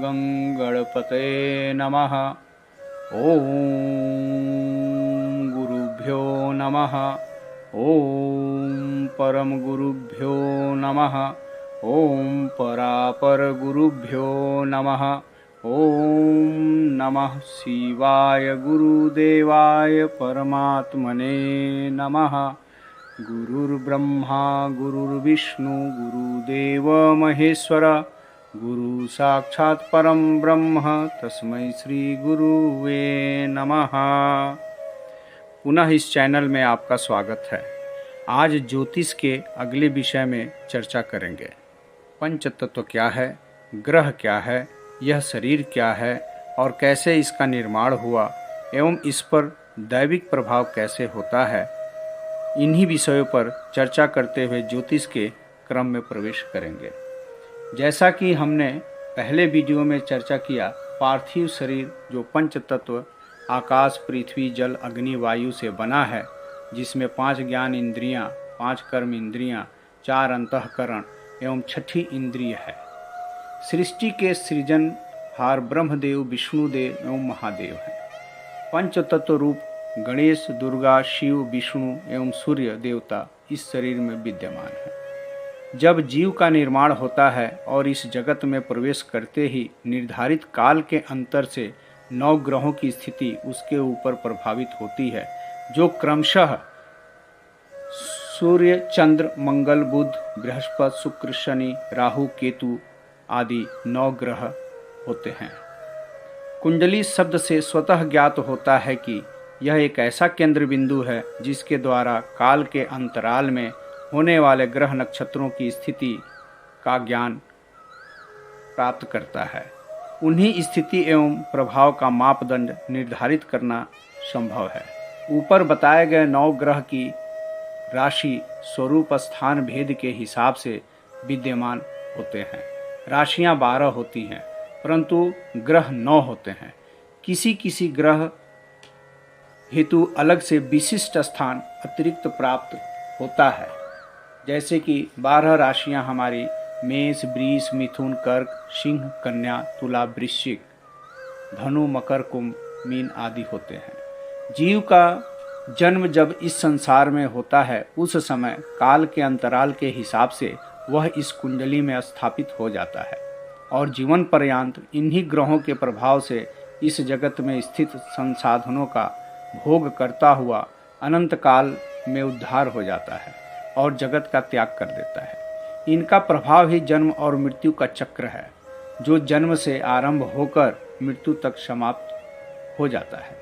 गं गणपते नमः। ॐ गुरुभ्यो नमः। ॐ परम गुरुभ्यो नमः। ॐ परापर गुरुभ्यो नमः। ॐ नमः शिवाय गुरुदेवाय परमात्मने नमः। गुरुर्ब्रह्मा गुरुर्विष्णु गुरुदेव महेश्वर गुरु साक्षात् परम ब्रह्म तस्मै श्री गुरुवे नमः। पुनः इस चैनल में आपका स्वागत है। आज ज्योतिष के अगले विषय में चर्चा करेंगे। पंचतत्व क्या है, ग्रह क्या है, यह शरीर क्या है और कैसे इसका निर्माण हुआ एवं इस पर दैविक प्रभाव कैसे होता है, इन्हीं विषयों पर चर्चा करते हुए ज्योतिष के क्रम में प्रवेश करेंगे। जैसा कि हमने पहले वीडियो में चर्चा किया, पार्थिव शरीर जो पंच तत्व आकाश, पृथ्वी, जल, अग्नि, वायु से बना है, जिसमें 5 ज्ञान इंद्रियां, 5 कर्म इंद्रियां, 4 अंतःकरण एवं 6ठी इंद्रिय है। सृष्टि के सृजनहार ब्रह्मदेव, विष्णुदेव एवं महादेव है। पंच तत्व रूप गणेश, दुर्गा, शिव, विष्णु एवं सूर्य देवता इस शरीर में विद्यमान है। जब जीव का निर्माण होता है और इस जगत में प्रवेश करते ही निर्धारित काल के अंतर से 9 ग्रहों की स्थिति उसके ऊपर प्रभावित होती है, जो क्रमशः सूर्य, चंद्र, मंगल, बुध, बृहस्पति, शुक्र, शनि, राहु, केतु आदि 9 ग्रह होते हैं। कुंडली शब्द से स्वतः ज्ञात होता है कि यह एक ऐसा केंद्र बिंदु है जिसके द्वारा काल के अंतराल में होने वाले ग्रह नक्षत्रों की स्थिति का ज्ञान प्राप्त करता है। उन्हीं स्थिति एवं प्रभाव का मापदंड निर्धारित करना संभव है। ऊपर बताए गए 9 ग्रह की राशि स्वरूप स्थान भेद के हिसाब से विद्यमान होते हैं। राशियां 12 होती हैं, परंतु ग्रह 9 होते हैं। किसी किसी ग्रह हेतु अलग से विशिष्ट स्थान अतिरिक्त प्राप्त होता है। जैसे कि 12 राशियां हमारी मेष, वृष, मिथुन, कर्क, सिंह, कन्या, तुला, वृश्चिक, धनु, मकर, कुंभ, मीन आदि होते हैं। जीव का जन्म जब इस संसार में होता है, उस समय काल के अंतराल के हिसाब से वह इस कुंडली में स्थापित हो जाता है और जीवन पर्यंत इन्हीं ग्रहों के प्रभाव से इस जगत में स्थित संसाधनों का भोग करता हुआ अनंत काल में उद्धार हो जाता है और जगत का त्याग कर देता है। इनका प्रभाव ही जन्म और मृत्यु का चक्र है, जो जन्म से आरंभ होकर मृत्यु तक समाप्त हो जाता है।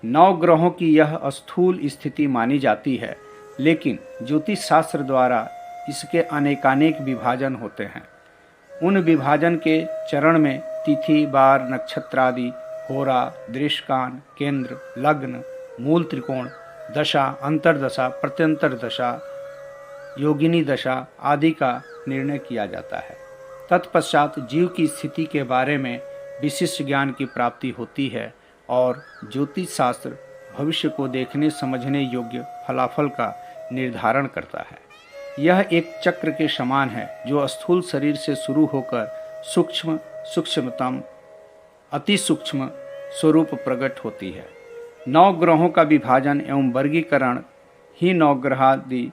9 ग्रहों की यह स्थूल स्थिति मानी जाती है, लेकिन ज्योतिष शास्त्र द्वारा इसके अनेकानेक विभाजन होते हैं। उन विभाजन के चरण में तिथि, वार, नक्षत्र आदि, होरा, दृष्कान, केंद्र, लग्न, मूल त्रिकोण, दशा, अंतरदशा, प्रत्यंतर दशा, योगिनी दशा आदि का निर्णय किया जाता है। तत्पश्चात जीव की स्थिति के बारे में विशिष्ट ज्ञान की प्राप्ति होती है और ज्योतिष शास्त्र भविष्य को देखने समझने योग्य फलाफल का निर्धारण करता है। यह एक चक्र के समान है, जो स्थूल शरीर से शुरू होकर सूक्ष्म, सूक्ष्मतम, अति सूक्ष्म स्वरूप प्रकट होती है। 9 ग्रहों का विभाजन एवं वर्गीकरण ही 9 ग्रहादि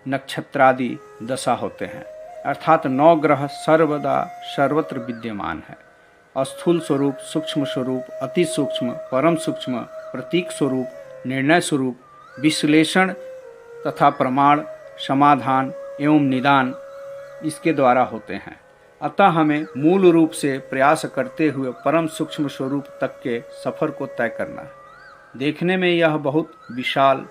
नक्षत्रादि दशा होते हैं। अर्थात 9 ग्रह सर्वदा सर्वत्र विद्यमान है। स्थूल स्वरूप, सूक्ष्म स्वरूप, अति सूक्ष्म, परम सूक्ष्म, प्रतीक स्वरूप, निर्णय स्वरूप, विश्लेषण तथा प्रमाण, समाधान एवं निदान इसके द्वारा होते हैं। अतः हमें मूल रूप से प्रयास करते हुए परम सूक्ष्म स्वरूप तक के सफर को तय करना है। देखने में यह बहुत विशाल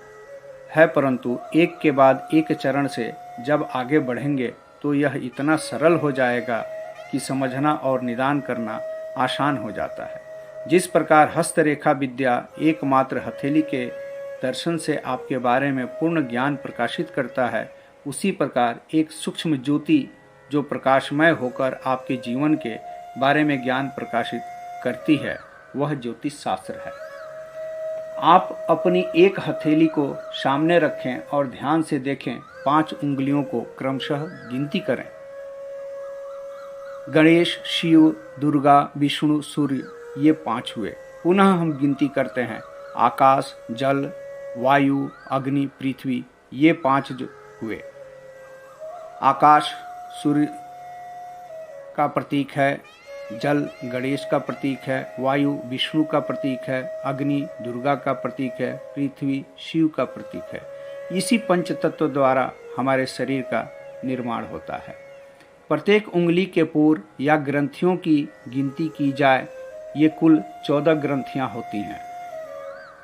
है, परंतु एक के बाद एक चरण से जब आगे बढ़ेंगे तो यह इतना सरल हो जाएगा कि समझना और निदान करना आसान हो जाता है। जिस प्रकार हस्तरेखा विद्या एकमात्र हथेली के दर्शन से आपके बारे में पूर्ण ज्ञान प्रकाशित करता है, उसी प्रकार एक सूक्ष्म ज्योति जो प्रकाशमय होकर आपके जीवन के बारे में ज्ञान प्रकाशित करती है, वह ज्योतिष शास्त्र है। आप अपनी एक हथेली को सामने रखें और ध्यान से देखें। 5 उंगलियों को क्रमशः गिनती करें। गणेश, शिव, दुर्गा, विष्णु, सूर्य, ये 5 हुए। पुनः हम गिनती करते हैं, आकाश, जल, वायु, अग्नि, पृथ्वी, ये 5 हुए। आकाश सूर्य का प्रतीक है, जल गणेश का प्रतीक है, वायु विष्णु का प्रतीक है, अग्नि दुर्गा का प्रतीक है, पृथ्वी शिव का प्रतीक है। इसी पंच तत्व द्वारा हमारे शरीर का निर्माण होता है। प्रत्येक उंगली के पोर या ग्रंथियों की गिनती की जाए, ये कुल 14 ग्रंथियां होती हैं।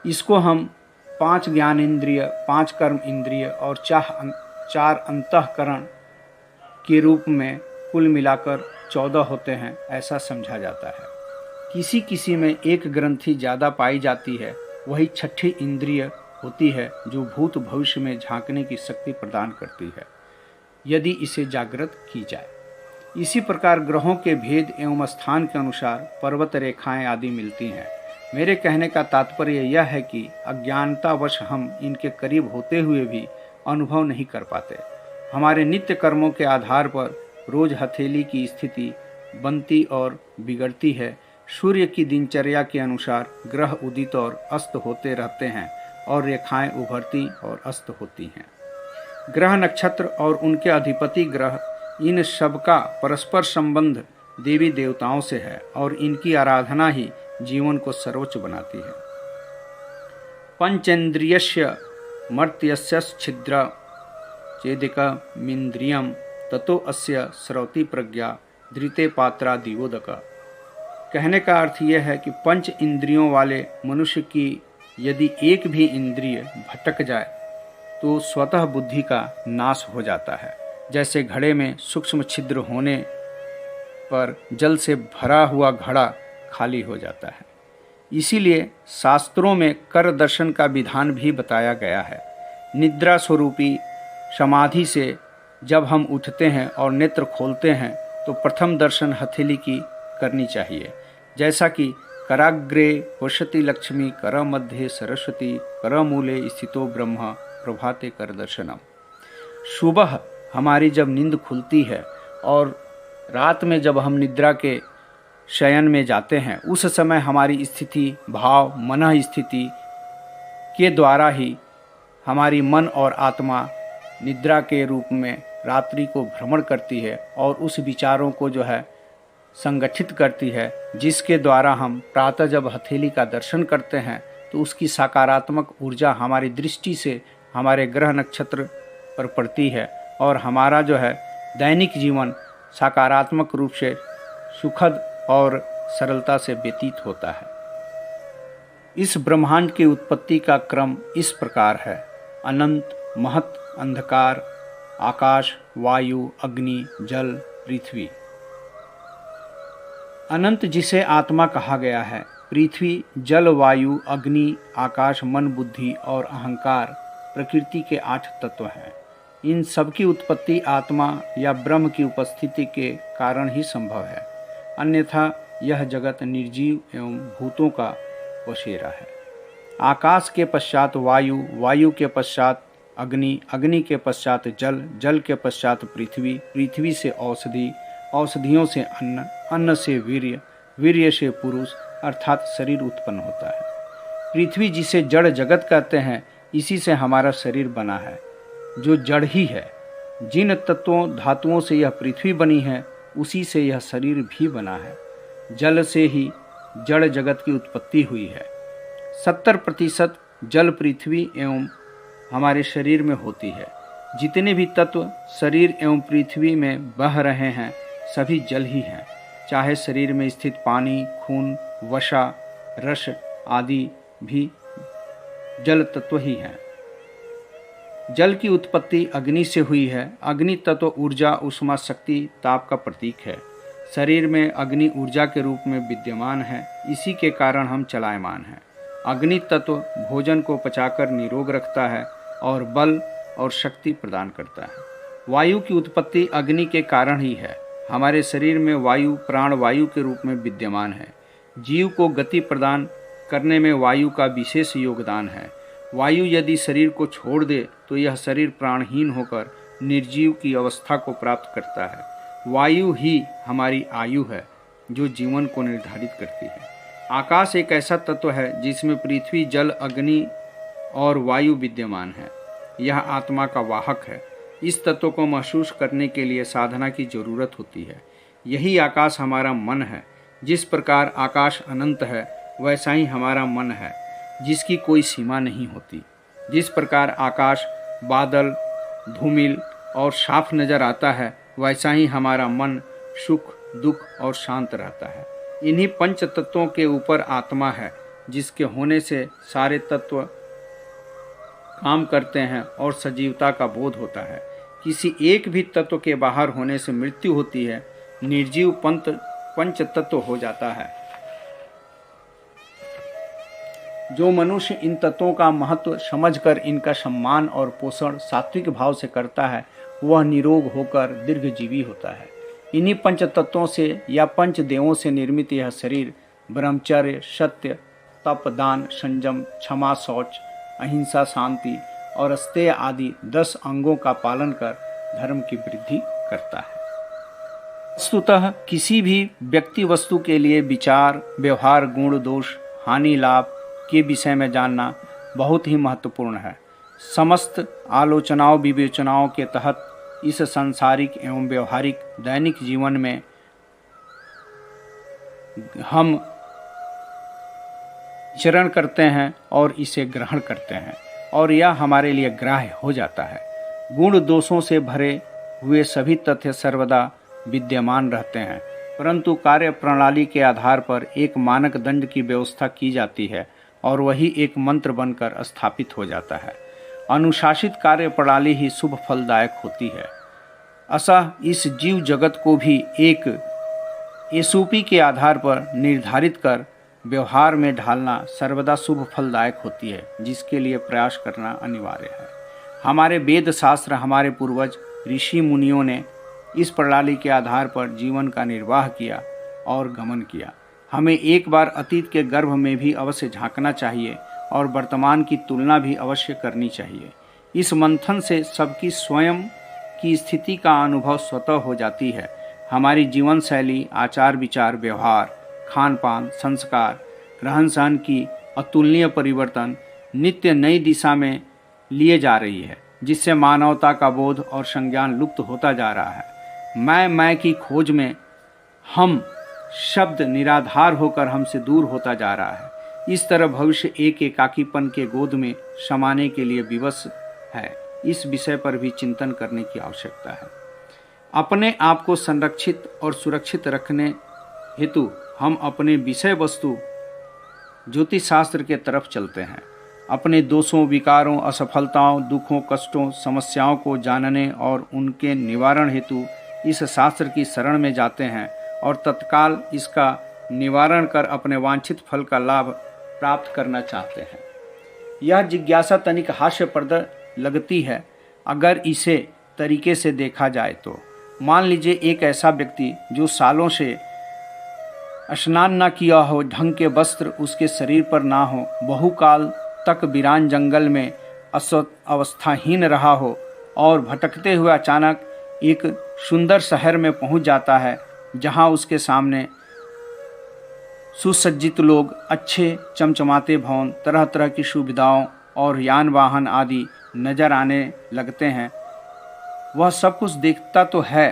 इसको हम 5 ज्ञान इंद्रिय, 5 कर्म इंद्रिय और 4 अंतःकरण के रूप में कुल मिलाकर 14 होते हैं, ऐसा समझा जाता है। किसी किसी में एक ग्रंथि ज़्यादा पाई जाती है, वही छठी इंद्रिय होती है, जो भूत भविष्य में झांकने की शक्ति प्रदान करती है, यदि इसे जागृत की जाए। इसी प्रकार ग्रहों के भेद एवं स्थान के अनुसार पर्वत रेखाएं आदि मिलती हैं। मेरे कहने का तात्पर्य यह है कि अज्ञानतावश हम इनके करीब होते हुए भी अनुभव नहीं कर पाते। हमारे नित्य कर्मों के आधार पर रोज हथेली की स्थिति बनती और बिगड़ती है। सूर्य की दिनचर्या के अनुसार ग्रह उदित और अस्त होते रहते हैं और रेखाएं उभरती और अस्त होती हैं। ग्रह, नक्षत्र और उनके अधिपति ग्रह, इन सब का परस्पर संबंध देवी देवताओं से है और इनकी आराधना ही जीवन को सर्वोच्च बनाती है। पंचेन्द्रियस्य मर्त्यस्य छिद्र चेदिकमिन्द्रियं ततो अस्य श्रौति प्रज्ञा धृते पात्रा दिवोदक। कहने का अर्थ यह है कि 5 इंद्रियों वाले मनुष्य की यदि एक भी इंद्रिय भटक जाए तो स्वतः बुद्धि का नाश हो जाता है। जैसे घड़े में सूक्ष्म छिद्र होने पर जल से भरा हुआ घड़ा खाली हो जाता है। इसीलिए शास्त्रों में कर दर्शन का विधान भी बताया गया है। निद्रा स्वरूपी समाधि से जब हम उठते हैं और नेत्र खोलते हैं तो प्रथम दर्शन हथेली की करनी चाहिए। जैसा कि कराग्रे वसति लक्ष्मी, कर मध्य सरस्वती, कर मूले स्थितो ब्रह्म, प्रभाते कर दर्शनम। सुबह हमारी जब नींद खुलती है और रात में जब हम निद्रा के शयन में जाते हैं, उस समय हमारी स्थिति, भाव, मन स्थिति के द्वारा ही हमारी मन और आत्मा निद्रा के रूप में रात्रि को भ्रमण करती है और उस विचारों को जो है संगठित करती है, जिसके द्वारा हम प्रातः जब हथेली का दर्शन करते हैं तो उसकी सकारात्मक ऊर्जा हमारी दृष्टि से हमारे ग्रह नक्षत्र पर पड़ती है और हमारा जो है दैनिक जीवन सकारात्मक रूप से सुखद और सरलता से व्यतीत होता है। इस ब्रह्मांड की उत्पत्ति का क्रम इस प्रकार है: अनंत, महत, अंधकार, आकाश, वायु, अग्नि, जल, पृथ्वी। अनंत जिसे आत्मा कहा गया है, पृथ्वी, जल, वायु, अग्नि, आकाश, मन, बुद्धि और अहंकार प्रकृति के 8 तत्व हैं। इन सब की उत्पत्ति आत्मा या ब्रह्म की उपस्थिति के कारण ही संभव है, अन्यथा यह जगत निर्जीव एवं भूतों का बसेरा है। आकाश के पश्चात वायु, वायु के पश्चात अग्नि, अग्नि के पश्चात जल, जल के पश्चात पृथ्वी, पृथ्वी से औषधि, औषधियों से अन्न, अन्न से वीर्य, वीर्य से पुरुष अर्थात शरीर उत्पन्न होता है। पृथ्वी जिसे जड़ जगत कहते हैं, इसी से हमारा शरीर बना है, जो जड़ ही है। जिन तत्वों धातुओं से यह पृथ्वी बनी है, उसी से यह शरीर भी बना है। जल से ही जड़ जगत की उत्पत्ति हुई है। 70% जल पृथ्वी एवं हमारे शरीर में होती है। जितने भी तत्व शरीर एवं पृथ्वी में बह रहे हैं, सभी जल ही हैं। चाहे शरीर में स्थित पानी, खून, वसा, रस आदि भी जल तत्व ही हैं। जल की उत्पत्ति अग्नि से हुई है। अग्नि तत्व ऊर्जा, उष्मा, शक्ति, ताप का प्रतीक है। शरीर में अग्नि ऊर्जा के रूप में विद्यमान है, इसी के कारण हम चलायमान हैं। अग्नि तत्व भोजन को पचाकर निरोग रखता है और बल और शक्ति प्रदान करता है। वायु की उत्पत्ति अग्नि के कारण ही है। हमारे शरीर में वायु प्राण वायु के रूप में विद्यमान है। जीव को गति प्रदान करने में वायु का विशेष योगदान है। वायु यदि शरीर को छोड़ दे तो यह शरीर प्राणहीन होकर निर्जीव की अवस्था को प्राप्त करता है। वायु ही हमारी आयु है जो जीवन को निर्धारित करती है। आकाश एक ऐसा तत्व है जिसमें पृथ्वी, जल, अग्नि और वायु विद्यमान है। यह आत्मा का वाहक है। इस तत्व को महसूस करने के लिए साधना की जरूरत होती है। यही आकाश हमारा मन है। जिस प्रकार आकाश अनंत है, वैसा ही हमारा मन है जिसकी कोई सीमा नहीं होती। जिस प्रकार आकाश, बादल, धूमिल और साफ नजर आता है, वैसा ही हमारा मन सुख, दुख और शांत रहता है। इन्हीं पंच तत्वों के ऊपर आत्मा है, जिसके होने से सारे तत्व काम करते हैं और सजीवता का बोध होता है। किसी एक भी तत्व के बाहर होने से मृत्यु होती है, निर्जीव पंच तत्व हो जाता है। जो मनुष्य इन तत्वों का महत्व समझकर इनका सम्मान और पोषण सात्विक भाव से करता है, वह निरोग होकर दीर्घजीवी होता है। इन्हीं पंच तत्वों से या पंच देवों से निर्मित यह शरीर ब्रह्मचर्य, सत्य, तप, दान, संयम, क्षमा, शौच, अहिंसा, शांति और अस्तेय आदि 10 अंगों का पालन कर धर्म की वृद्धि करता है। वस्तुतः किसी भी व्यक्ति वस्तु के लिए विचार, व्यवहार, गुण, दोष, हानि, लाभ के विषय में जानना बहुत ही महत्वपूर्ण है। समस्त आलोचनाओं विवेचनाओं के तहत इस सांसारिक एवं व्यवहारिक दैनिक जीवन में हम चरण करते हैं और इसे ग्रहण करते हैं और यह हमारे लिए ग्राह्य हो जाता है। गुण दोषों से भरे हुए सभी तथ्य सर्वदा विद्यमान रहते हैं, परंतु कार्य प्रणाली के आधार पर एक मानक दंड की व्यवस्था की जाती है और वही एक मंत्र बनकर स्थापित हो जाता है। अनुशासित कार्य प्रणाली ही शुभ फलदायक होती है। अतः इस जीव जगत को भी एक एसओपी के आधार पर निर्धारित कर व्यवहार में ढालना सर्वदा शुभ फलदायक होती है, जिसके लिए प्रयास करना अनिवार्य है। हमारे वेद शास्त्र, हमारे पूर्वज ऋषि मुनियों ने इस प्रणाली के आधार पर जीवन का निर्वाह किया और गमन किया। हमें एक बार अतीत के गर्भ में भी अवश्य झांकना चाहिए और वर्तमान की तुलना भी अवश्य करनी चाहिए। इस मंथन से सबकी स्वयं की स्थिति का अनुभव स्वतः हो जाती है। हमारी जीवन शैली, आचार विचार, व्यवहार, खान पान, संस्कार, रहन सहन की अतुलनीय परिवर्तन नित्य नई दिशा में लिए जा रही है, जिससे मानवता का बोध और संज्ञान लुप्त होता जा रहा है। मैं की खोज में हम शब्द निराधार होकर हमसे दूर होता जा रहा है। इस तरह भविष्य एक एकाकीपन के गोद में समाने के लिए विवश है। इस विषय पर भी चिंतन करने की आवश्यकता है। अपने आप को संरक्षित और सुरक्षित रखने हेतु हम अपने विषय वस्तु ज्योतिष शास्त्र के तरफ चलते हैं। अपने दोषों, विकारों, असफलताओं, दुखों, कष्टों, समस्याओं को जानने और उनके निवारण हेतु इस शास्त्र की शरण में जाते हैं और तत्काल इसका निवारण कर अपने वांछित फल का लाभ प्राप्त करना चाहते हैं। यह जिज्ञासा तनिक हास्यप्रद लगती है अगर इसे तरीके से देखा जाए तो। मान लीजिए एक ऐसा व्यक्ति जो सालों से स्नान न किया हो, ढंग के वस्त्र उसके शरीर पर ना हो, बहुकाल तक वीरान जंगल में अवस्थाहीन रहा हो और भटकते हुए अचानक एक सुंदर शहर में पहुंच जाता है, जहां उसके सामने सुसज्जित लोग, अच्छे चमचमाते भवन, तरह तरह की सुविधाओं और यान वाहन आदि नजर आने लगते हैं। वह सब कुछ देखता तो है,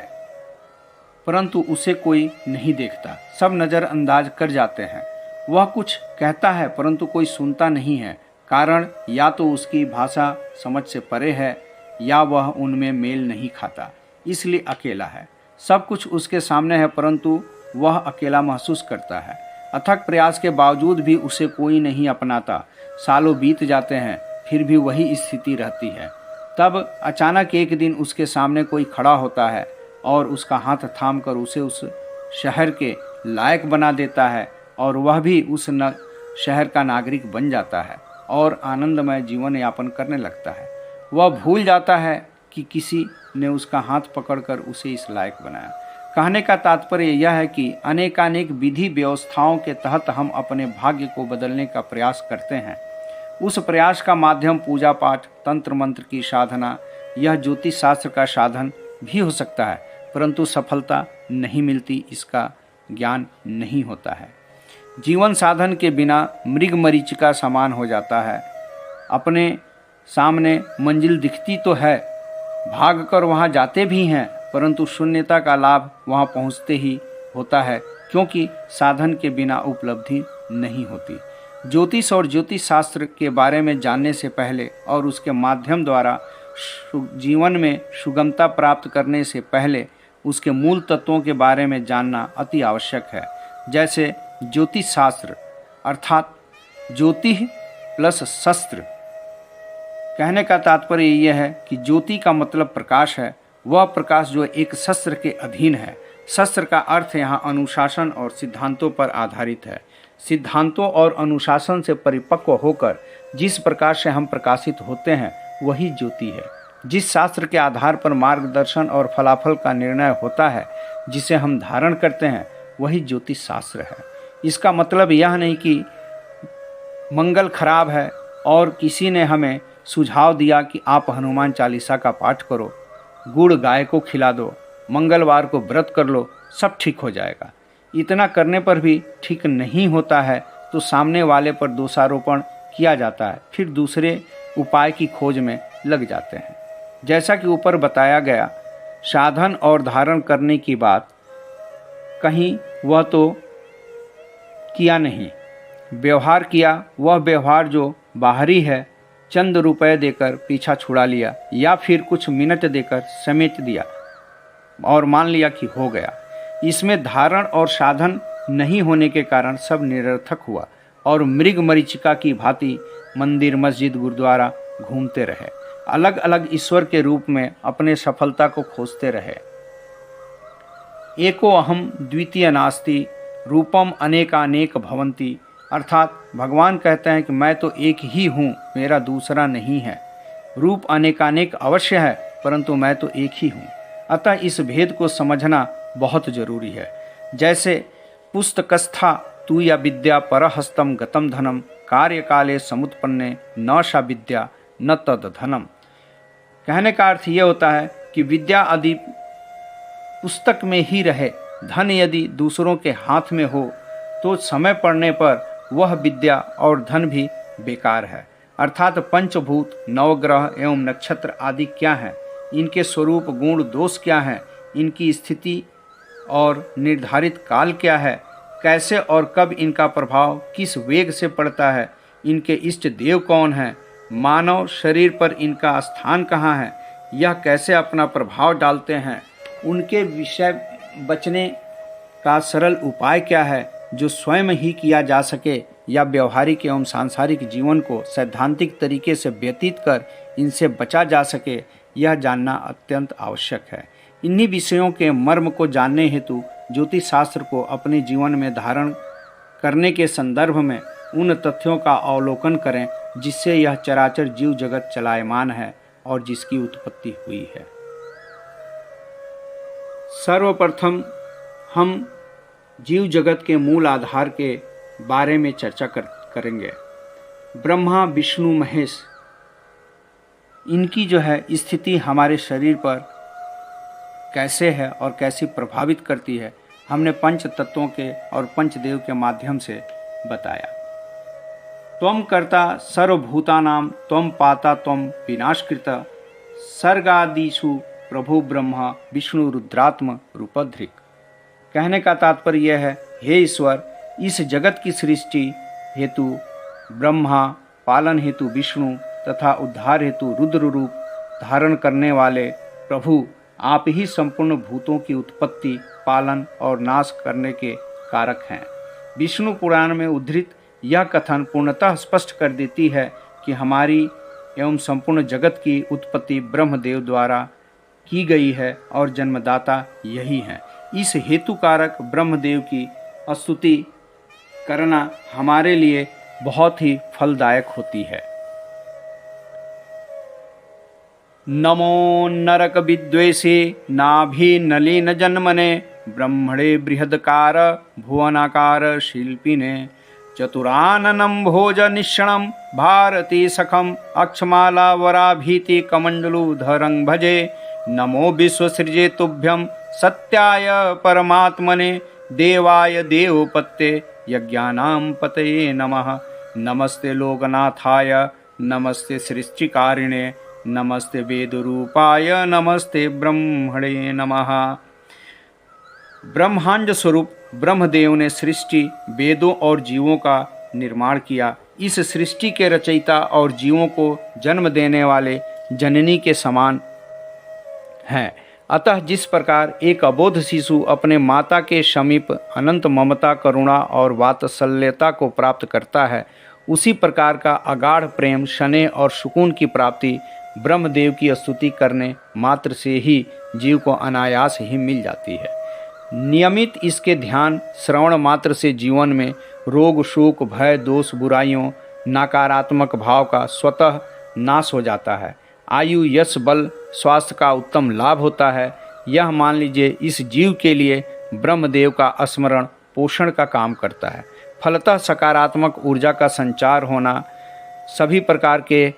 परंतु उसे कोई नहीं देखता। सब नज़रअंदाज कर जाते हैं। वह कुछ कहता है परंतु कोई सुनता नहीं है। कारण या तो उसकी भाषा समझ से परे है या वह उनमें मेल नहीं खाता, इसलिए अकेला है। सब कुछ उसके सामने है परंतु वह अकेला महसूस करता है। अथक प्रयास के बावजूद भी उसे कोई नहीं अपनाता। सालों बीत जाते हैं, फिर भी वही स्थिति रहती है। तब अचानक एक दिन उसके सामने कोई खड़ा होता है और उसका हाथ थाम कर उसे उस शहर के लायक बना देता है और वह भी उस शहर का नागरिक बन जाता है और आनंदमय जीवन यापन करने लगता है। वह भूल जाता है कि किसी ने उसका हाथ पकड़कर उसे इस लायक बनाया। कहने का तात्पर्य यह है कि अनेकानेक विधि व्यवस्थाओं के तहत हम अपने भाग्य को बदलने का प्रयास करते हैं। उस प्रयास का माध्यम पूजा पाठ, तंत्र मंत्र की साधना, यह ज्योतिष शास्त्र का साधन भी हो सकता है, परंतु सफलता नहीं मिलती, इसका ज्ञान नहीं होता है। जीवन साधन के बिना मृग मरीचिका समान हो जाता है। अपने सामने मंजिल दिखती तो है, भागकर वहाँ जाते भी हैं, परंतु शून्यता का लाभ वहाँ पहुँचते ही होता है, क्योंकि साधन के बिना उपलब्धि नहीं होती। ज्योतिष और ज्योतिष शास्त्र के बारे में जानने से पहले और उसके माध्यम द्वारा जीवन में सुगमता प्राप्त करने से पहले उसके मूल तत्वों के बारे में जानना अति आवश्यक है। जैसे ज्योतिष शास्त्र अर्थात ज्योतिष प्लस शस्त्र। कहने का तात्पर्य यह है कि ज्योति का मतलब प्रकाश है, वह प्रकाश जो एक शस्त्र के अधीन है। शस्त्र का अर्थ यहाँ अनुशासन और सिद्धांतों पर आधारित है। सिद्धांतों और अनुशासन से परिपक्व होकर जिस प्रकार से हम प्रकाशित होते हैं वही ज्योति है। जिस शास्त्र के आधार पर मार्गदर्शन और फलाफल का निर्णय होता है, जिसे हम धारण करते हैं, वही ज्योतिष शास्त्र है। इसका मतलब यह नहीं कि मंगल खराब है और किसी ने हमें सुझाव दिया कि आप हनुमान चालीसा का पाठ करो, गुड़ गाय को खिला दो, मंगलवार को व्रत कर लो, सब ठीक हो जाएगा। इतना करने पर भी ठीक नहीं होता है तो सामने वाले पर दोषारोपण किया जाता है, फिर दूसरे उपाय की खोज में लग जाते हैं। जैसा कि ऊपर बताया गया, साधन और धारण करने की बात कहीं वह तो किया नहीं, व्यवहार किया। वह व्यवहार जो बाहरी है, चंद रुपए देकर पीछा छुड़ा लिया या फिर कुछ मिनट देकर समेट दिया और मान लिया कि हो गया। इसमें धारण और साधन नहीं होने के कारण सब निरर्थक हुआ और मृग मरीचिका की भांति मंदिर मस्जिद गुरुद्वारा घूमते रहे, अलग अलग ईश्वर के रूप में अपने सफलता को खोजते रहे। एको अहम द्वितीय नास्ति रूपम अनेकानेक भवंती, अर्थात भगवान कहते हैं कि मैं तो एक ही हूँ, मेरा दूसरा नहीं है। रूप अनेकानेक अवश्य है, परंतु मैं तो एक ही हूँ। अतः इस भेद को समझना बहुत जरूरी है। जैसे पुस्तकस्था तू या विद्या परहस्तम गतम धनम कार्य काले समुत्पन्ने न सा विद्या न तद धनम। कहने का अर्थ यह होता है कि विद्या यदि पुस्तक में ही रहे, धन यदि दूसरों के हाथ में हो, तो समय पड़ने पर वह विद्या और धन भी बेकार है। अर्थात पंचभूत, नवग्रह एवं नक्षत्र आदि क्या हैं, इनके स्वरूप गुण दोष क्या हैं, इनकी स्थिति और निर्धारित काल क्या है, कैसे और कब इनका प्रभाव किस वेग से पड़ता है, इनके इष्ट देव कौन हैं, मानव शरीर पर इनका स्थान कहाँ है, यह कैसे अपना प्रभाव डालते हैं, उनके विषय बचने का सरल उपाय क्या है जो स्वयं ही किया जा सके या व्यवहारिक एवं सांसारिक जीवन को सैद्धांतिक तरीके से व्यतीत कर इनसे बचा जा सके, यह जानना अत्यंत आवश्यक है। इन्हीं विषयों के मर्म को जानने हेतु ज्योतिष शास्त्र को अपने जीवन में धारण करने के संदर्भ में उन तथ्यों का अवलोकन करें जिससे यह चराचर जीव जगत चलायमान है और जिसकी उत्पत्ति हुई है। सर्वप्रथम हम जीव जगत के मूल आधार के बारे में चर्चा करेंगे। ब्रह्मा विष्णु महेश, इनकी जो है स्थिति हमारे शरीर पर कैसे है और कैसी प्रभावित करती है, हमने पंच तत्वों के और पंचदेव के माध्यम से बताया। त्वं कर्ता सर्वभूतानां त्वं पाता त्वं विनाशकृत सर्गादिषु प्रभु ब्रह्मा विष्णु रुद्रात्म रूपधृक। कहने का तात्पर्य यह है, हे ईश्वर, इस जगत की सृष्टि हेतु ब्रह्मा, पालन हेतु विष्णु तथा उद्धार हेतु रुद्र रूप धारण करने वाले प्रभु आप ही संपूर्ण भूतों की उत्पत्ति, पालन और नाश करने के कारक हैं। विष्णु पुराण में उद्धृत यह कथन पूर्णतः स्पष्ट कर देती है कि हमारी एवं संपूर्ण जगत की उत्पत्ति ब्रह्मदेव द्वारा की गई है और जन्मदाता यही हैं। इस हेतु कारक ब्रह्मदेव की स्तुति करना हमारे लिए बहुत ही फलदायक होती है। नमो नरक विद्वेषे नाभि नलिन जन्मने ब्रह्मणे बृहदकार भुवनाकार शिल्पिने चतुराननं भोज निश्षणं भारती सखम अक्षमाला वराभीति कमंडलूधरं भजे। नमो विश्वसृजे तुभ्यं सत्याय परमात्मने देवाय देवपत्ये यज्ञानां पतये नमः। नमस्ते लोकनाथाय नमस्ते सृष्टिकारिणे नमस्ते वेदरूपाय नमस्ते ब्रह्मणे नमः। ब्रह्मांड स्वरूप ब्रह्मदेव ने सृष्टि, वेदों और जीवों का निर्माण किया। इस सृष्टि के रचयिता और जीवों को जन्म देने वाले जननी के समान हैं। अतः जिस प्रकार एक अबोध शिशु अपने माता के समीप अनंत ममता, करुणा और वात्सल्यता को प्राप्त करता है, उसी प्रकार का अगाढ़ प्रेम, स्नेह और सुकून की प्राप्ति ब्रह्मदेव की स्तुति करने मात्र से ही जीव को अनायास ही मिल जाती है। नियमित इसके ध्यान श्रवण मात्र से जीवन में रोग, शोक, भय, दोष, बुराइयों, नकारात्मक भाव का स्वतः नाश हो जाता है। आयु, यश, बल, स्वास्थ्य का उत्तम लाभ होता है। यह मान लीजिए इस जीव के लिए ब्रह्मदेव का स्मरण पोषण का काम करता है। फलतः सकारात्मक ऊर्जा का संचार होना, सभी प्रकार के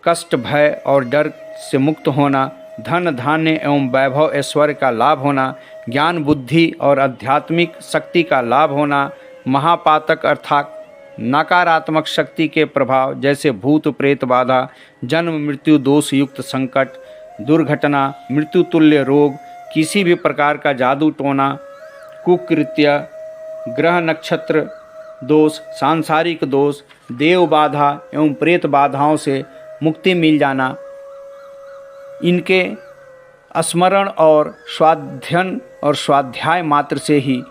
कष्ट, भय और डर से मुक्त होना, धन, धान्य एवं वैभव, ऐश्वर्य का लाभ होना, ज्ञान, बुद्धि और आध्यात्मिक शक्ति का लाभ होना, महापातक अर्थात नकारात्मक शक्ति के प्रभाव जैसे भूत प्रेत बाधा, जन्म मृत्यु दोष युक्त संकट, दुर्घटना, मृत्यु तुल्य रोग, किसी भी प्रकार का जादू टोना, कुकृत्य, ग्रह नक्षत्र दोष, सांसारिक दोष, देव बाधा एवं प्रेत बाधाओं से मुक्ति मिल जाना, इनके स्मरण और स्वाध्ययन और स्वाध्याय मात्र से ही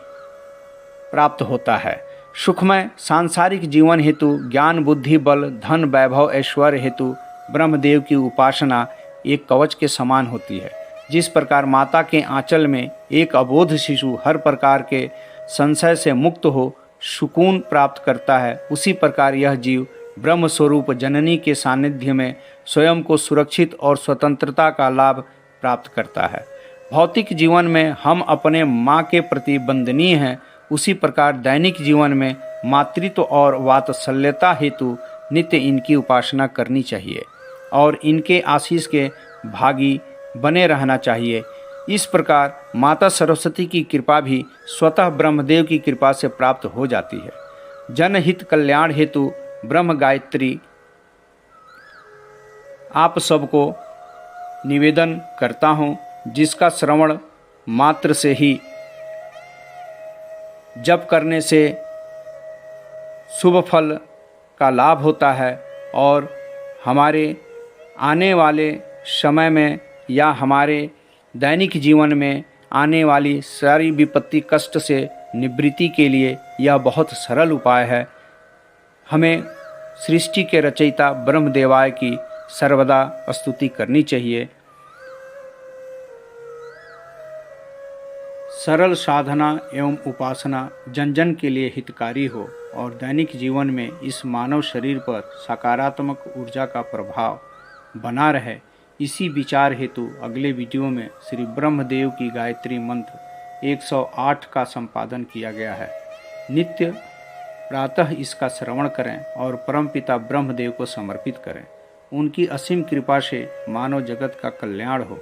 प्राप्त होता है। सुखमय सांसारिक जीवन हेतु ज्ञान, बुद्धि, बल, धन, वैभव, ऐश्वर्य हेतु ब्रह्मदेव की उपासना एक कवच के समान होती है। जिस प्रकार माता के आंचल में एक अबोध शिशु हर प्रकार के संशय से मुक्त हो सुकून प्राप्त करता है, उसी प्रकार यह जीव ब्रह्म स्वरूप जननी के सानिध्य में स्वयं को सुरक्षित और स्वतंत्रता का लाभ प्राप्त करता है। भौतिक जीवन में हम अपने माँ के प्रति बंदनीय हैं, उसी प्रकार दैनिक जीवन में मातृत्व और वात्सल्यता हेतु नित्य इनकी उपासना करनी चाहिए और इनके आशीष के भागी बने रहना चाहिए। इस प्रकार माता सरस्वती की कृपा भी स्वतः ब्रह्मदेव की कृपा से प्राप्त हो जाती है। जनहित कल्याण हेतु ब्रह्म गायत्री आप सबको निवेदन करता हूँ, जिसका श्रवण मात्र से ही जप करने से शुभ फल का लाभ होता है और हमारे आने वाले समय में या हमारे दैनिक जीवन में आने वाली सारी विपत्ति कष्ट से निवृत्ति के लिए यह बहुत सरल उपाय है। हमें सृष्टि के रचयिता ब्रह्मदेवाय की सर्वदा स्तुति करनी चाहिए। सरल साधना एवं उपासना जन जन के लिए हितकारी हो और दैनिक जीवन में इस मानव शरीर पर सकारात्मक ऊर्जा का प्रभाव बना रहे, इसी विचार हेतु अगले वीडियो में श्री ब्रह्मदेव की गायत्री मंत्र 108 का संपादन किया गया है। नित्य प्रातः इसका श्रवण करें और परमपिता ब्रह्मदेव को समर्पित करें। उनकी असीम कृपा से मानव जगत का कल्याण हो।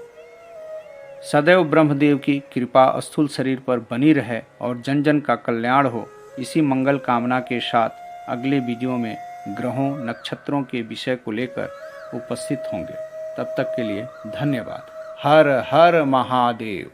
सदैव ब्रह्मदेव की कृपा स्थूल शरीर पर बनी रहे और जन जन का कल्याण हो। इसी मंगल कामना के साथ अगले वीडियो में ग्रहों, नक्षत्रों के विषय को लेकर उपस्थित होंगे। तब तक के लिए धन्यवाद। हर हर महादेव।